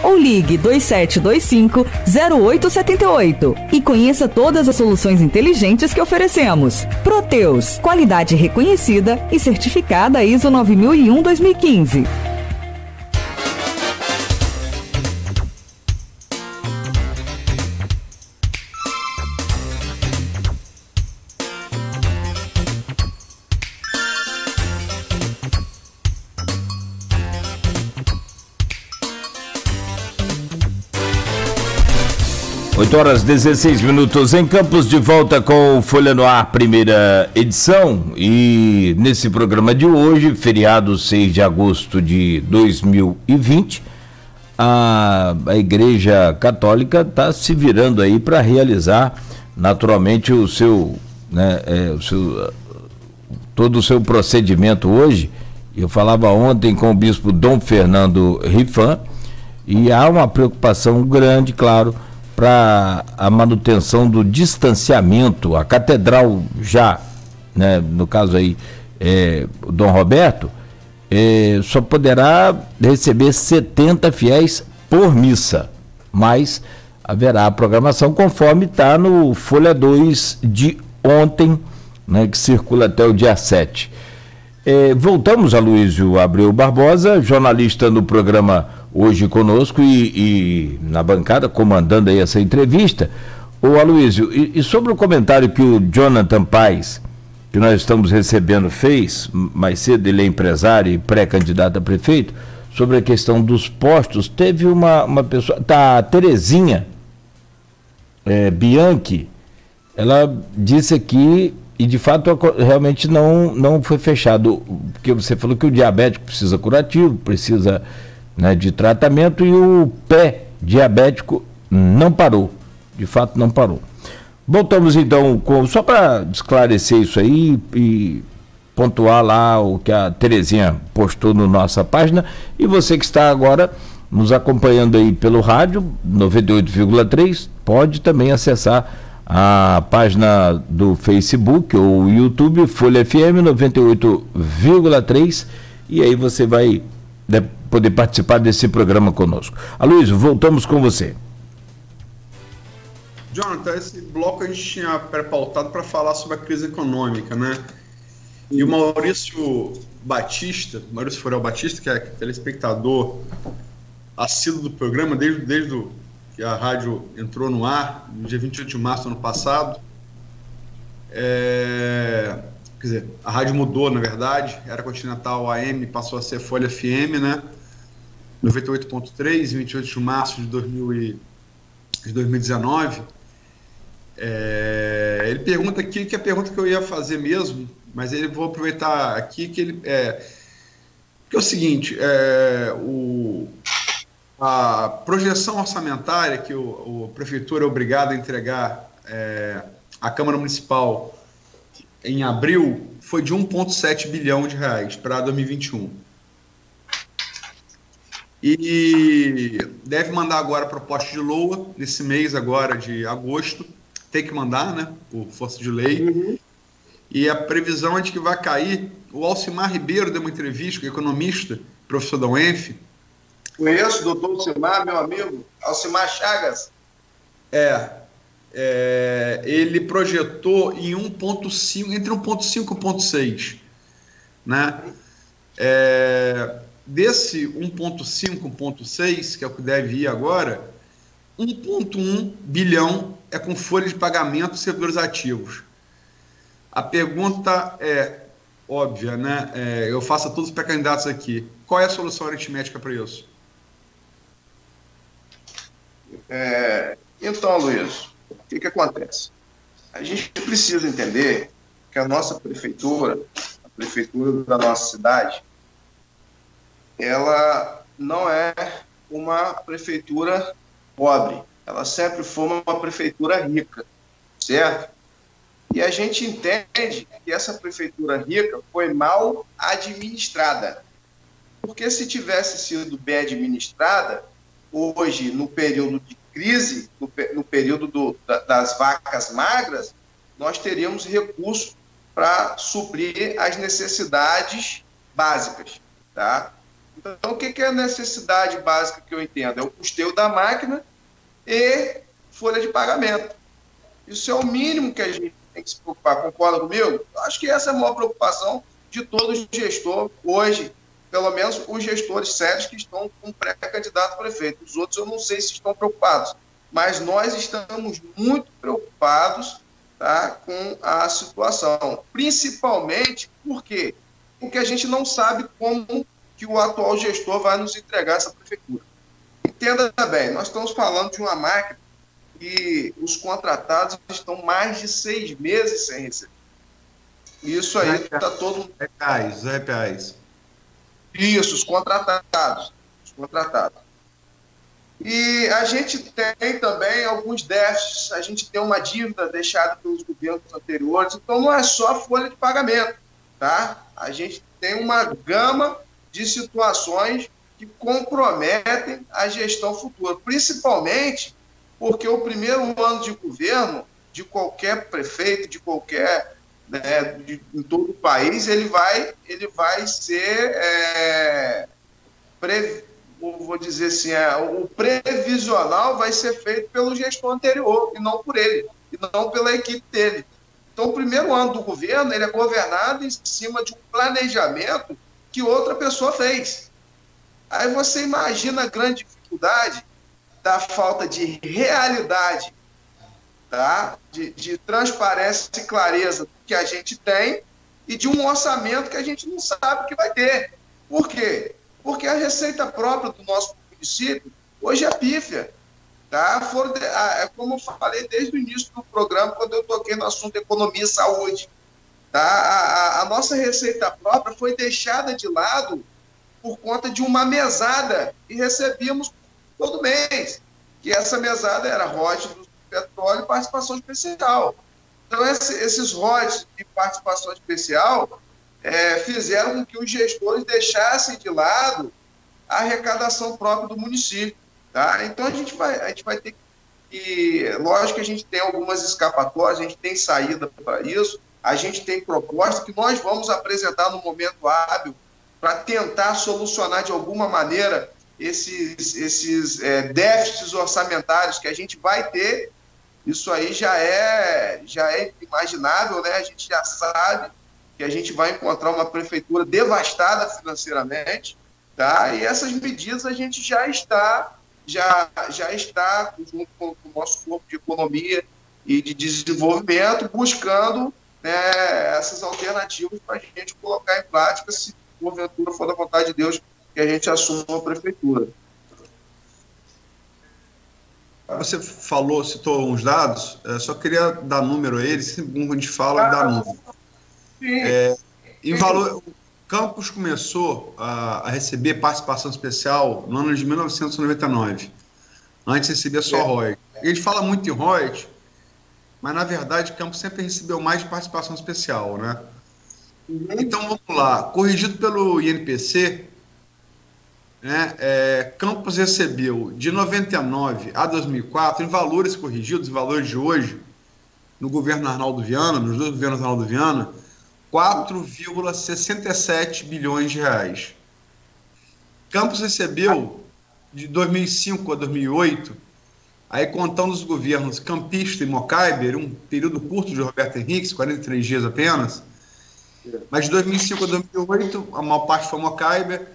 ou ligue 2725-0878 e conheça todas as soluções inteligentes que oferecemos. Proteus, qualidade reconhecida e certificada ISO 9001-2015. Oito horas 16 minutos em Campos, de volta com o Folha no Ar, primeira edição. E nesse programa de hoje, feriado 6 de agosto de 2020, a Igreja Católica está se virando aí para realizar naturalmente o seu, né, todo o seu procedimento hoje. Eu falava ontem com o bispo Dom Fernando Rifan e há uma preocupação grande, claro, para a manutenção do distanciamento. A catedral já, né, no caso aí, o Dom Roberto, só poderá receber 70 fiéis por missa, mas haverá a programação conforme está no Folha 2 de ontem, né, que circula até o dia 7. Voltamos a Aloysio Abreu Barbosa, jornalista no programa Hoje conosco e na bancada, comandando aí essa entrevista. Ô Aloysio, e sobre o comentário que o Jonathan Paes, que nós estamos recebendo, fez mais cedo, ele é empresário e pré-candidato a prefeito, sobre a questão dos postos, teve uma pessoa, a Terezinha Bianchi, ela disse aqui, e de fato realmente não foi fechado, porque você falou que o diabético precisa curativo, precisa, né, de tratamento, e o pé diabético não parou, de fato não parou. Voltamos então, só para esclarecer isso aí e pontuar lá o que a Terezinha postou na nossa página, e você que está agora nos acompanhando aí pelo rádio 98,3, pode também acessar a página do Facebook ou YouTube, Folha FM 98,3, e aí você vai poder participar desse programa conosco. Aloysio, voltamos com você. Jonathan, esse bloco a gente tinha pré-pautado para falar sobre a crise econômica, né? E o Maurício Forel Batista, que é telespectador assíduo do programa, desde que a rádio entrou no ar, no dia 28 de março do ano passado. Quer dizer, a rádio mudou, na verdade, era Continental AM, passou a ser Folha FM, né? 98.3, 28 de março de 2019. Ele pergunta aqui, que é a pergunta que eu ia fazer mesmo, mas ele vou aproveitar aqui, que ele que é o seguinte, a projeção orçamentária que a Prefeitura é obrigada a entregar à Câmara Municipal em abril foi de 1,7 bilhão de reais para 2021. E deve mandar agora a proposta de LOA, nesse mês agora de agosto, tem que mandar, né, por força de lei. Uhum. E a previsão é de que vai cair. O Alcimar Ribeiro deu uma entrevista, economista, professor da UENF. Conheço o doutor Alcimar, meu amigo, Alcimar Chagas. Ele projetou em 1,5, entre 1,5 e 1,6, né? Desse 1,5, 1,6, que é o que deve ir agora, 1,1 bilhão é com folha de pagamento dos servidores ativos. A pergunta é óbvia, né? Eu faço a todos os pré-candidatos aqui. Qual é a solução aritmética para isso? Então, Luiz, o que acontece? A gente precisa entender que a nossa prefeitura, a prefeitura da nossa cidade, ela não é uma prefeitura pobre, ela sempre foi uma prefeitura rica, certo? E a gente entende que essa prefeitura rica foi mal administrada, porque se tivesse sido bem administrada, hoje, no período de crise, no período das vacas magras, nós teríamos recursos para suprir as necessidades básicas, tá? Então, o que é a necessidade básica que eu entendo? É o custeio da máquina e folha de pagamento. Isso é o mínimo que a gente tem que se preocupar. Concorda comigo? Eu acho que essa é a maior preocupação de todo gestor hoje, pelo menos os gestores sérios que estão com pré-candidato a prefeito. Os outros eu não sei se estão preocupados, mas nós estamos muito preocupados, tá, com a situação. Principalmente porque a gente não sabe como que o atual gestor vai nos entregar essa prefeitura. Entenda bem, nós estamos falando de uma máquina e os contratados estão mais de 6 meses sem receber. Isso aí está todo... Reais. Isso, os contratados. E a gente tem também alguns déficits, a gente tem uma dívida deixada pelos governos anteriores, então não é só a folha de pagamento, tá? A gente tem uma gama de situações que comprometem a gestão futura, principalmente porque o primeiro ano de governo de qualquer prefeito, de qualquer, né, em todo o país, ele vai ser, vou dizer assim, o previsional vai ser feito pelo gestor anterior, e não por ele, e não pela equipe dele. Então, o primeiro ano do governo, ele é governado em cima de um planejamento que outra pessoa fez. Aí você imagina a grande dificuldade da falta de realidade, tá? de transparência e clareza que a gente tem e de um orçamento que a gente não sabe que vai ter. Por quê? Porque a receita própria do nosso município hoje é pífia. Tá? Como eu falei desde o início do programa, quando eu toquei no assunto economia e saúde. Tá? A nossa receita própria foi deixada de lado por conta de uma mesada que recebíamos todo mês, que essa mesada era royalties do petróleo e participação especial. Então, esses royalties de participação especial fizeram com que os gestores deixassem de lado a arrecadação própria do município. Tá? Então, a gente vai ter que... Lógico que a gente tem algumas escapatórias, a gente tem saída para isso, a gente tem proposta que nós vamos apresentar no momento hábil para tentar solucionar de alguma maneira esses déficits orçamentários que a gente vai ter. Isso aí já é imaginável, né? A gente já sabe que a gente vai encontrar uma prefeitura devastada financeiramente, tá? E essas medidas a gente já está junto com o nosso corpo de economia e de desenvolvimento, buscando, né, essas alternativas para a gente colocar em prática, se porventura for da vontade de Deus, que a gente assuma a prefeitura. Você citou uns dados, só queria dar número a eles, sempre a gente fala, dá número. Em valor, Campos começou a receber participação especial no ano de 1999. Antes recebia só royalties. Ele fala muito em royalties, mas na verdade Campos sempre recebeu mais de participação especial, né? Então vamos lá, corrigido pelo INPC, né, Campos recebeu de 99 a 2004, em valores corrigidos, em valores de hoje, no governo Arnaldo Viana, nos dois governos Arnaldo Viana, 4,67 bilhões de reais. Campos recebeu de 2005 a 2008, aí contando os governos campista e Mocaiber, um período curto de Roberto Henrique, 43 dias apenas, mas de 2005 a 2008, a maior parte foi Mocaiber,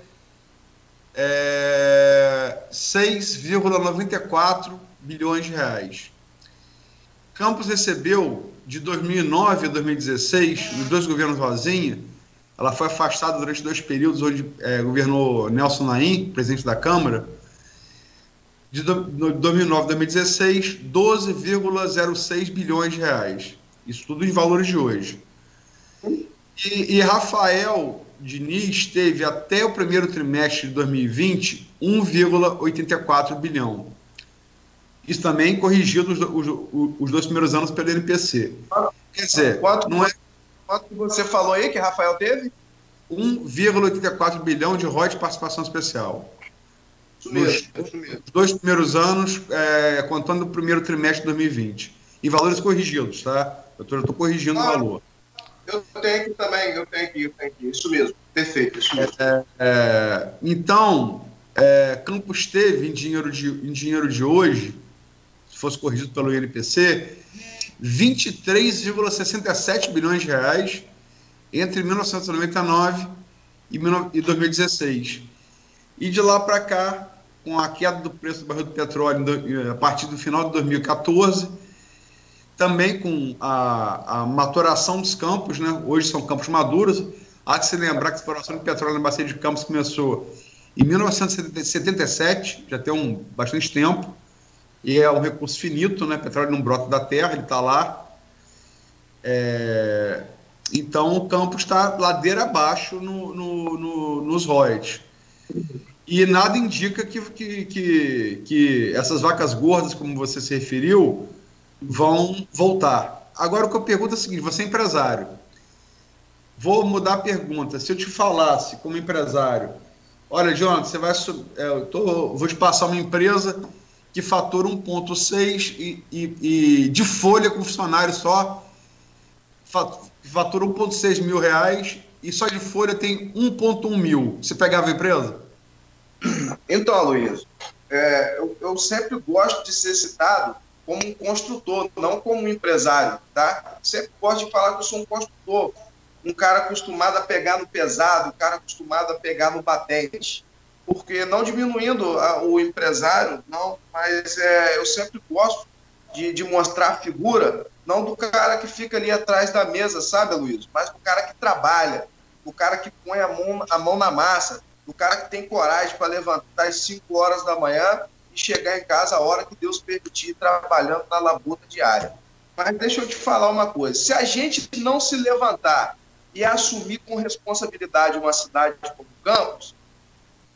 6,94 bilhões de reais. Campos recebeu de 2009 a 2016, nos dois governos Rosinha, ela foi afastada durante 2 períodos, onde governou Nelson Naim, presidente da Câmara, de 2009 a 2016, 12,06 bilhões de reais. Isso tudo em valores de hoje. E Rafael Diniz teve até o primeiro trimestre de 2020 1,84 bilhão. Isso também corrigido os 2 primeiros anos pelo INPC. Quer dizer, quanto você falou aí que Rafael teve? 1,84 bilhão de royalties de participação especial. Isso mesmo. Os 2 primeiros anos, contando o primeiro trimestre de 2020. Em valores corrigidos, tá? Eu estou corrigindo o valor. Eu tenho aqui também, isso mesmo. Perfeito, isso. Então, Campos teve, em dinheiro de hoje, se fosse corrigido pelo INPC, 23,67 bilhões de reais entre 1999 e 2016. E de lá para cá, com a queda do preço do barril do petróleo a partir do final de 2014, também com a maturação dos campos, né? Hoje são campos maduros. Há de se lembrar que a exploração de petróleo na Bacia de Campos começou em 1977, já tem bastante tempo, e é um recurso finito, né? Petróleo não brota da terra, ele está lá. Então, o campo está ladeira abaixo nos royalties. E nada indica que essas vacas gordas, como você se referiu, vão voltar. Agora, o que eu pergunto é o seguinte: você é empresário. Vou mudar a pergunta. Se eu te falasse, como empresário, olha, Jonathan, você vai vou te passar uma empresa que fatura 1,6 e de folha com funcionário só, fatura 1,6 mil reais e só de folha tem 1,1 mil. Você pegava a empresa? Então, Aloysio, eu sempre gosto de ser citado como um construtor, não como um empresário, tá? Sempre gosto de falar que eu sou um construtor, um cara acostumado a pegar no pesado, um cara acostumado a pegar no batente. Porque, não diminuindo o empresário, não, mas eu sempre gosto de mostrar a figura, não do cara que fica ali atrás da mesa, sabe, Luiz? Mas do cara que trabalha, do cara que põe a mão na massa, do cara que tem coragem para levantar às 5 horas da manhã e chegar em casa a hora que Deus permitir, trabalhando na labuta diária. Mas deixa eu te falar uma coisa: se a gente não se levantar e assumir com responsabilidade uma cidade como Campos,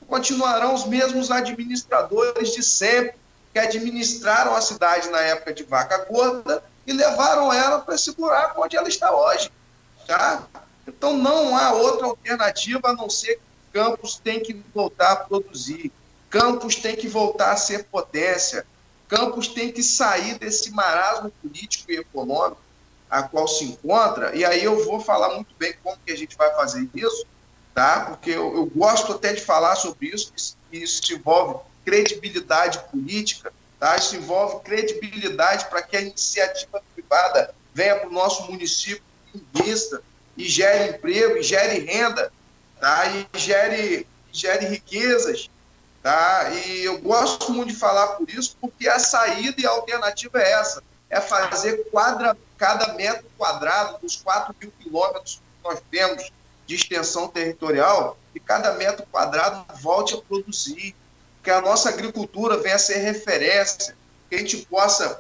continuarão os mesmos administradores de sempre, que administraram a cidade na época de vaca gorda e levaram ela para esse buraco onde ela está hoje. Tá? Então não há outra alternativa a não ser que Campos tem que voltar a produzir, Campos tem que voltar a ser potência, Campos tem que sair desse marasmo político e econômico a qual se encontra, e aí eu vou falar muito bem como que a gente vai fazer isso, tá? Porque eu gosto até de falar sobre isso, que isso envolve credibilidade política, tá? Isso envolve credibilidade para que a iniciativa privada venha para o nosso município, invista e gere emprego, e gere renda, tá? E gere riquezas, tá? E eu gosto muito de falar por isso, porque a saída e a alternativa é essa, é fazer cada metro quadrado dos 4 mil quilômetros que nós temos de extensão territorial, e cada metro quadrado volte a produzir, que a nossa agricultura venha a ser referência, que a gente possa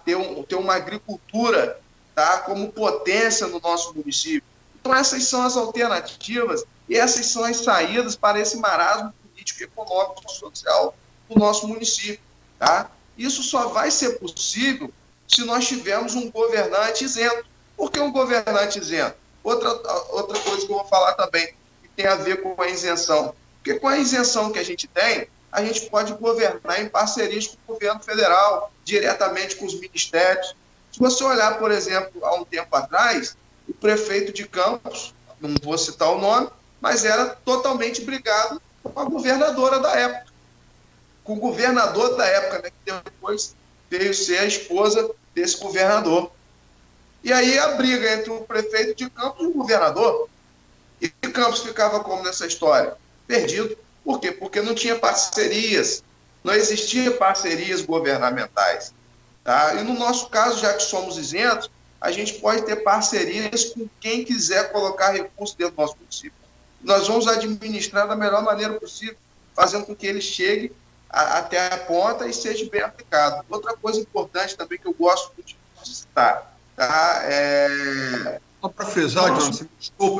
ter uma agricultura, tá, como potência no nosso município. Então essas são as alternativas e essas são as saídas para esse marasmo político, econômico e social do nosso município. Tá? Isso só vai ser possível se nós tivermos um governante isento. Por que um governante isento? Outra coisa que eu vou falar também, que tem a ver com a isenção. Porque com a isenção que a gente tem, a gente pode governar em parcerias com o governo federal, diretamente com os ministérios. Se você olhar, por exemplo, há um tempo atrás, o prefeito de Campos, não vou citar o nome, mas era totalmente brigado com a governadora da época. Com o governador da época, né, que depois veio ser a esposa desse governador. E aí a briga entre o prefeito de Campos e o governador. E Campos ficava como nessa história? Perdido. Por quê? Porque não tinha parcerias, não existia parcerias governamentais. Tá? E no nosso caso, já que somos isentos, a gente pode ter parcerias com quem quiser colocar recursos dentro do nosso município. Nós vamos administrar da melhor maneira possível, fazendo com que ele chegue até a ponta e seja bem aplicado. Outra coisa importante também que eu gosto muito de citar, tá? Só para frisar,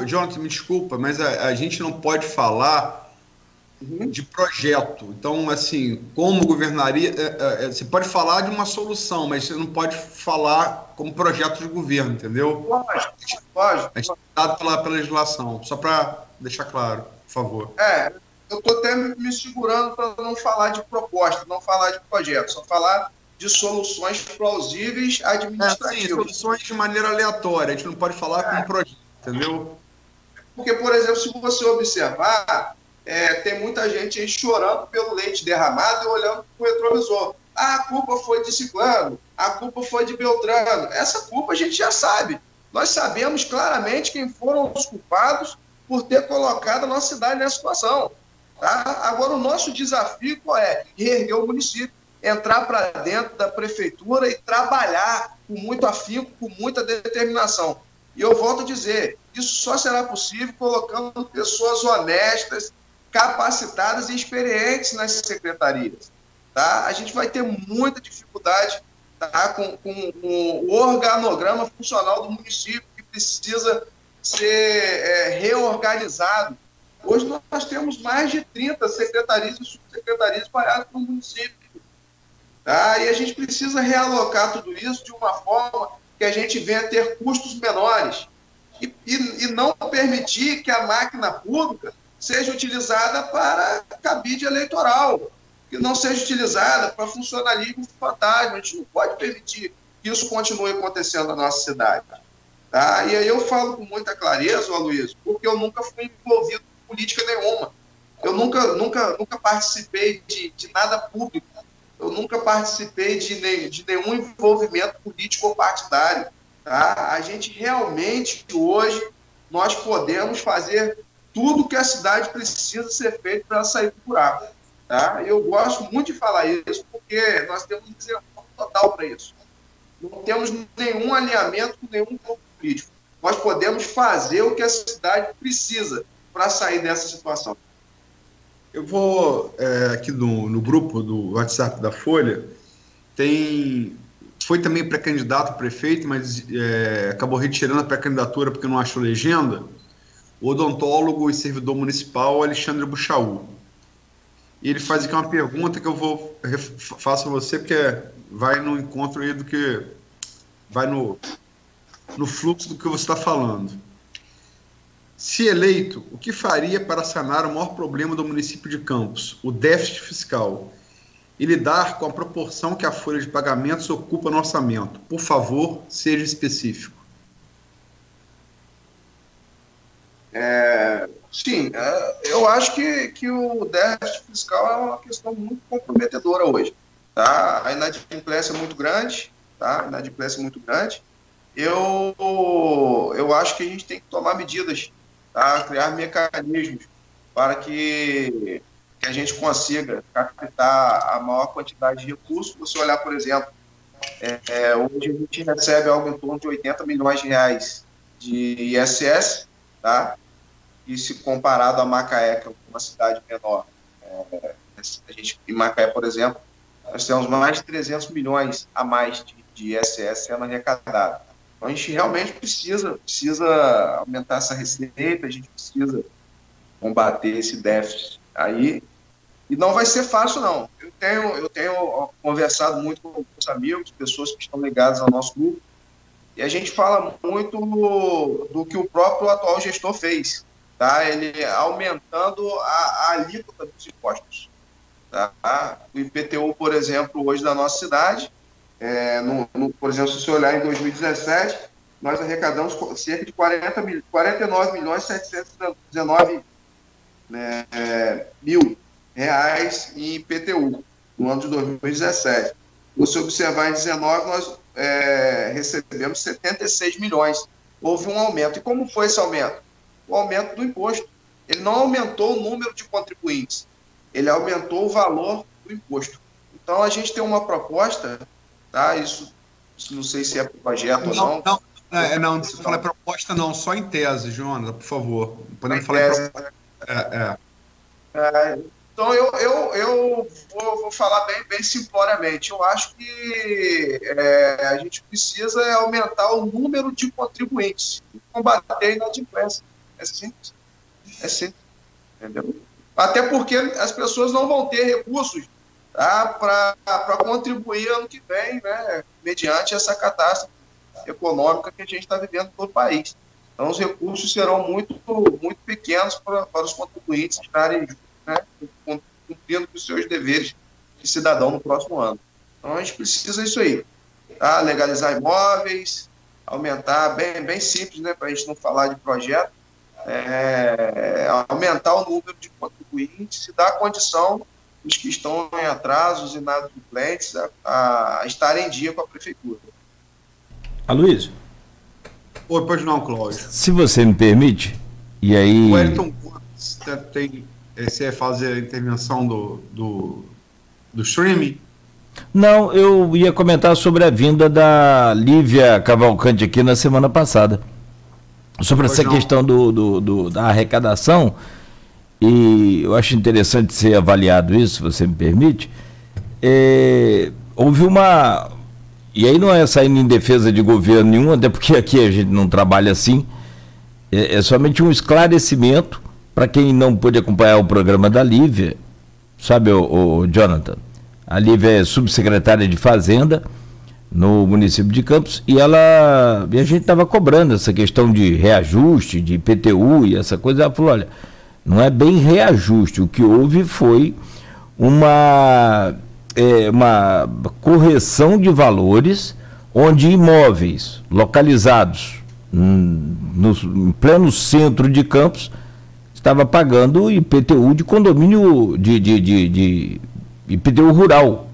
Jonathan, me desculpa, mas a gente não pode falar de projeto. Então, assim, como governaria, você pode falar de uma solução, mas você não pode falar como projeto de governo, entendeu? Pode. A gente está dado pela legislação, só para deixar claro, por favor. Eu estou até me segurando para não falar de proposta, não falar de projeto, só falar de soluções plausíveis administrativas. Soluções de maneira aleatória, a gente não pode falar com projeto, entendeu? Porque, por exemplo, se você observar, tem muita gente aí chorando pelo leite derramado e olhando para o retrovisor. Ah, a culpa foi de ciclano, a culpa foi de Beltrano. Essa culpa a gente já sabe. Nós sabemos claramente quem foram os culpados por ter colocado a nossa cidade nessa situação. Tá? Agora, o nosso desafio qual é? Reerguer o município, entrar para dentro da prefeitura e trabalhar com muito afinco, com muita determinação. E eu volto a dizer, isso só será possível colocando pessoas honestas, capacitadas e experientes nas secretarias. Tá? A gente vai ter muita dificuldade, tá? com o organograma funcional do município, que precisa ser reorganizado. Hoje nós temos mais de 30 secretarias e subsecretarias espalhadas no município. Tá? E a gente precisa realocar tudo isso de uma forma que a gente venha ter custos menores e não permitir que a máquina pública seja utilizada para cabide eleitoral, que não seja utilizada para funcionalismo fantasma. A gente não pode permitir que isso continue acontecendo na nossa cidade. Tá? E aí eu falo com muita clareza, Aloysio, porque eu nunca fui envolvido em política nenhuma. Eu nunca participei de nada público. Eu nunca participei de nenhum envolvimento político ou partidário. Tá? A gente realmente, hoje, nós podemos fazer tudo que a cidade precisa ser feito para sair do buraco. Tá? Eu gosto muito de falar isso, porque nós temos um exemplo total para isso. Não temos nenhum alinhamento com nenhum grupo político. Nós podemos fazer o que a cidade precisa para sair dessa situação. Eu vou, aqui no grupo do WhatsApp da Folha, foi também pré-candidato a prefeito, mas acabou retirando a pré-candidatura porque não achou legenda, o odontólogo e servidor municipal Alexandre Buchaú. E ele faz aqui uma pergunta que eu faço a você, porque vai no encontro aí do que... vai no fluxo do que você está falando. Se eleito, o que faria para sanar o maior problema do município de Campos, o déficit fiscal, e lidar com a proporção que a folha de pagamentos ocupa no orçamento? Por favor, seja específico. Sim, eu acho que o déficit fiscal é uma questão muito comprometedora hoje. Tá? A inadimplência é muito grande, tá? Eu acho que a gente tem que tomar medidas, tá? Criar mecanismos para que a gente consiga captar a maior quantidade de recursos. Se você olhar, por exemplo, hoje a gente recebe algo em torno de 80 milhões de reais de ISS, tá? E se comparado a Macaé, que é uma cidade menor, em Macaé, por exemplo, nós temos mais de 300 milhões a mais de ISS sendo arrecadado. Então, a gente realmente precisa aumentar essa receita, a gente precisa combater esse déficit aí. E não vai ser fácil, não. Eu tenho conversado muito com os amigos, pessoas que estão ligadas ao nosso grupo, e a gente fala muito do que o próprio atual gestor fez, tá? Ele aumentando a alíquota dos impostos. Tá? O IPTU, por exemplo, hoje da nossa cidade, por exemplo, se você olhar em 2017, nós arrecadamos cerca de 49.719 mil reais em IPTU, no ano de 2017. Se você observar em 2019, nós recebemos 76 milhões. Houve um aumento. E como foi esse aumento? O aumento do imposto. Ele não aumentou o número de contribuintes, ele aumentou o valor do imposto. Então, a gente tem uma proposta, tá? Isso não sei se é projeto ou não. Não se fala proposta, não, só em tese, Jonas, por favor. Podemos falar em proposta. Então, eu vou falar bem simploriamente. Eu acho que a gente precisa aumentar o número de contribuintes e combater a inadimplência. É simples. Entendeu? Até porque as pessoas não vão ter recursos, tá, para contribuir ano que vem, né, mediante essa catástrofe econômica que a gente está vivendo em todo o país. Então, os recursos serão muito pequenos para os contribuintes estarem, né, cumprindo com os seus deveres de cidadão no próximo ano. Então, a gente precisa disso aí. Tá? Legalizar imóveis, aumentar, bem simples, né, para a gente não falar de projeto, aumentar o número de contribuintes e dar a condição dos que estão em atraso, os inadimplentes, a estarem em dia com a prefeitura. Aloysio. Oi, pode não, Cláudio. Se você me permite, e aí... O Wellington, você ia fazer a intervenção do streaming? Não, eu ia comentar sobre a vinda da Lívia Cavalcante aqui na semana passada. Sobre essa questão da arrecadação, e eu acho interessante ser avaliado isso, se você me permite. Houve uma... E aí não é saindo em defesa de governo nenhum, até porque aqui a gente não trabalha assim. É somente um esclarecimento para quem não pôde acompanhar o programa da Lívia. Sabe, o Jonathan? A Lívia é subsecretária de Fazenda no município de Campos e a gente estava cobrando essa questão de reajuste, de IPTU e essa coisa. Ela falou, olha, não é bem reajuste, o que houve foi uma correção de valores onde imóveis localizados em pleno centro de Campos estava pagando IPTU de condomínio de IPTU rural.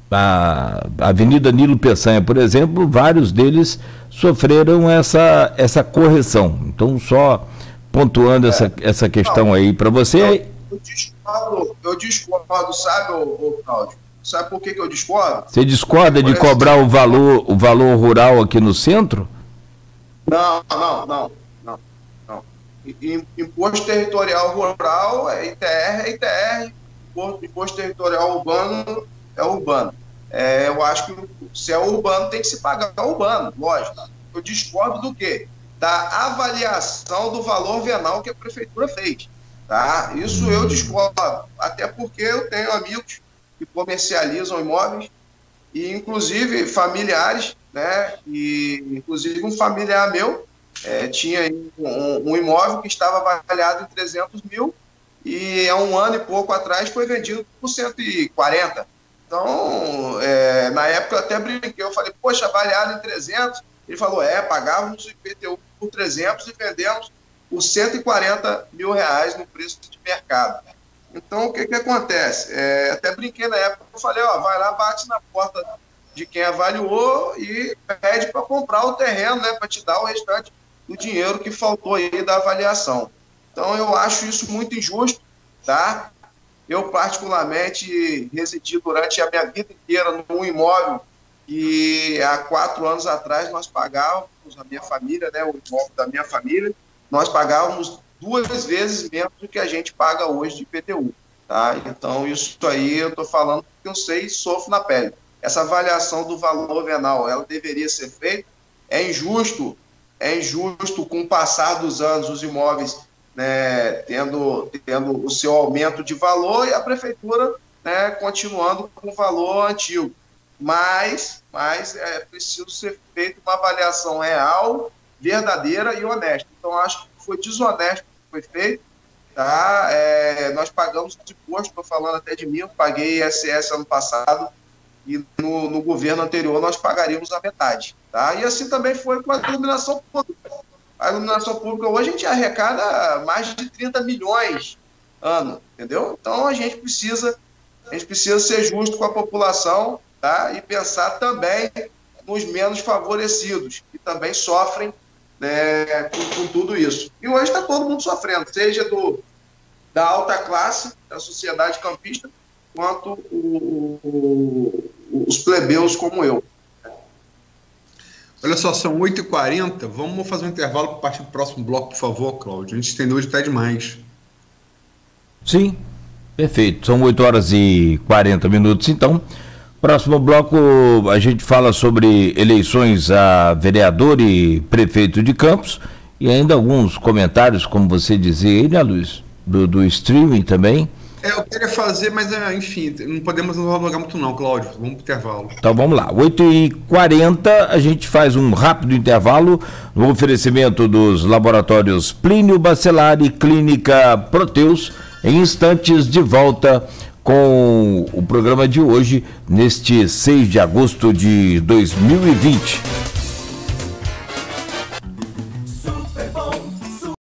A Avenida Nilo Peçanha, por exemplo, vários deles sofreram essa correção. Então, só pontuando essa questão aí para você. Eu discordo, sabe, Cláudio? Sabe por que eu discordo? Você discorda de cobrar o valor rural aqui no centro? Não. Imposto territorial rural é ITR, imposto territorial urbano é urbano. Eu acho que se é urbano tem que se pagar urbano, lógico. Eu discordo do quê? Da avaliação do valor venal que a prefeitura fez. Tá? Isso eu discordo, até porque eu tenho amigos que comercializam imóveis e inclusive familiares, né? E inclusive um familiar meu tinha um imóvel que estava avaliado em 300 mil e há um ano e pouco atrás foi vendido por 140. Então, na época eu até brinquei, eu falei, poxa, avaliado em 300, ele falou, pagávamos o IPTU por 300 e vendemos por 140 mil reais no preço de mercado. Então, o que acontece? Até brinquei na época, eu falei, vai lá, bate na porta de quem avaliou e pede para comprar o terreno, né, para te dar o restante do dinheiro que faltou aí da avaliação. Então, eu acho isso muito injusto, tá? Eu, particularmente, residi durante a minha vida inteira num imóvel que há 4 anos atrás nós pagávamos, a minha família, né, o imóvel da minha família, nós pagávamos 2 vezes menos do que a gente paga hoje de IPTU, tá? Então, isso aí eu estou falando porque eu sei e sofro na pele. Essa avaliação do valor venal, ela deveria ser feita. É injusto com o passar dos anos os imóveis, né, tendo o seu aumento de valor e a prefeitura, né, continuando com o valor antigo. Mas é preciso ser feita uma avaliação real, verdadeira e honesta. Então, acho que foi desonesto o que foi feito. Tá? Nós pagamos imposto, estou falando até de mim, eu paguei ISS ano passado e no governo anterior nós pagaríamos a metade. Tá? E assim também foi com a iluminação pública. A iluminação pública hoje a gente arrecada mais de 30 milhões ano, entendeu? Então a gente precisa ser justo com a população, tá? E pensar também nos menos favorecidos, que também sofrem, né, com tudo isso. E hoje está todo mundo sofrendo, seja da alta classe, da sociedade campista, quanto os plebeus como eu. Olha só, são 8h40, vamos fazer um intervalo para partir do próximo bloco, por favor, Cláudio. A gente estendeu hoje até demais. Sim, perfeito. São 8h40, então. Próximo bloco, a gente fala sobre eleições a vereador e prefeito de Campos e ainda alguns comentários, como você dizia aí, né, Luiz? Do streaming também. Eu queria fazer, mas enfim, não podemos nos alongar muito não, Cláudio. Vamos para o intervalo. Então vamos lá, 8h40, a gente faz um rápido intervalo no oferecimento dos laboratórios Plínio Bacelar e Clínica Proteus. Em instantes, de volta com o programa de hoje, neste 6 de agosto de 2020.